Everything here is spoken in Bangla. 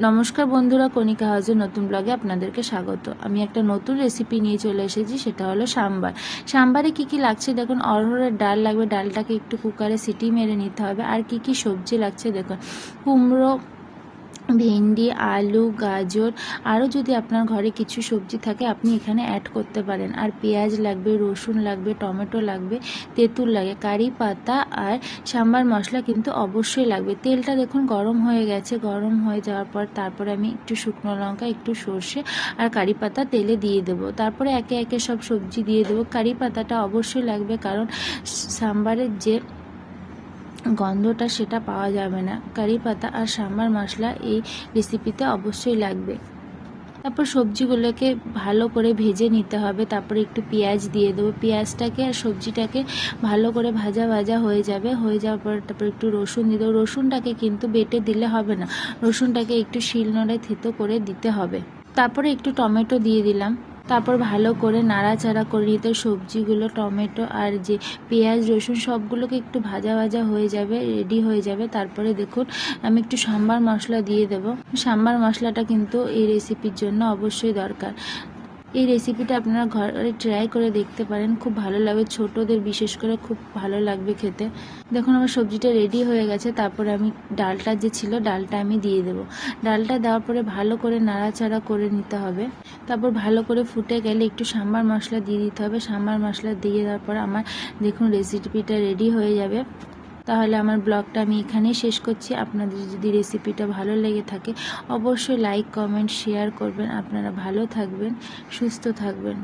নমস্কার বন্ধুরা, কণিকা হাউসের নতুন ব্লগে আপনাদেরকে স্বাগত। আমি একটা নতুন রেসিপি নিয়ে চলে এসেছি, সেটা হলো সাম্বার। সাম্বারে কি কি লাগছে দেখুন। অরহরের ডাল লাগবে, ডালটাকে একটু কুকারে সিটি মেরে নিতে হবে। আর কি কি সবজি লাগছে দেখুন। কুমড়ো, ভেন্ডি, আলু, গাজর, আরও যদি আপনার ঘরে কিছু সবজি থাকে আপনি এখানে অ্যাড করতে পারেন। আর পেঁয়াজ লাগবে, রসুন লাগবে, টমেটো লাগবে, তেঁতুল লাগে, কারি পাতা আর সাম্বার মশলা কিন্তু অবশ্যই লাগবে। তেলটা দেখুন গরম হয়ে গেছে। গরম হয়ে যাওয়ার পর তারপরে আমি একটু শুকনো লঙ্কা, একটু সর্ষে আর কারি পাতা তেলে দিয়ে দেবো। তারপরে একে একে সব সবজি দিয়ে দেবো। কারি পাতাটা অবশ্যই লাগবে, কারণ সাম্বারের যে গন্ধটা সেটা পাওয়া যাবে না। কারি পাতা আর সাম্বার মশলা এই রেসিপিতে অবশ্যই লাগবে। তারপর সবজিগুলোকে ভালো করে ভেজে নিতে হবে। তারপরে একটু পেঁয়াজ দিয়ে দেবো। পেঁয়াজটাকে আর সবজিটাকে ভালো করে ভাজা ভাজা হয়ে যাবে। হয়ে যাওয়ার পর তারপর একটু রসুন দিয়ে দেবো। রসুনটাকে কিন্তু বেটে দিলে হবে না, রসুনটাকে একটু শিলনোড়ায় থেতো করে দিতে হবে। তারপরে একটু টমেটো দিয়ে দিলাম। তারপর ভালো করে নাড়াচাড়া করে নিতে সবজিগুলো, টমেটো আর যে পেঁয়াজ রসুন সবগুলোকে একটু ভাজা ভাজা হয়ে যাবে, রেডি হয়ে যাবে। তারপরে দেখুন আমি একটু সাম্বার মশলা দিয়ে দেব। সাম্বার মশলাটা কিন্তু এই রেসিপির জন্য অবশ্যই দরকার। এই রেসিপিটা আপনারা ঘরে ট্রাই করে দেখতে পারেন, খুব ভালো লাগবে, ছোটদের বিশেষ করে খুব ভালো লাগবে খেতে। দেখুন আমার সবজিটা রেডি হয়ে গেছে। তারপরে আমি ডালটা যে ছিল ডালটা আমি দিয়ে দেবো। ডালটা দেওয়ার পরে ভালো করে নাড়াচাড়া করে নিতে হবে। তারপর ভালো করে ফুটে গেলে একটু সাম্বার মশলা দিয়ে দিতে হবে। সাম্বার মশলা দিয়ে দেওয়ার পর আমার দেখুন রেসিপিটা রেডি হয়ে যাবে। তাহলে আমার ব্লগটা আমি এখানেই শেষ করছি। আপনাদের যদি রেসিপিটা ভালো লেগে থাকে অবশ্যই লাইক, কমেন্ট, শেয়ার করবেন। আপনারা ভালো থাকবেন, সুস্থ থাকবেন।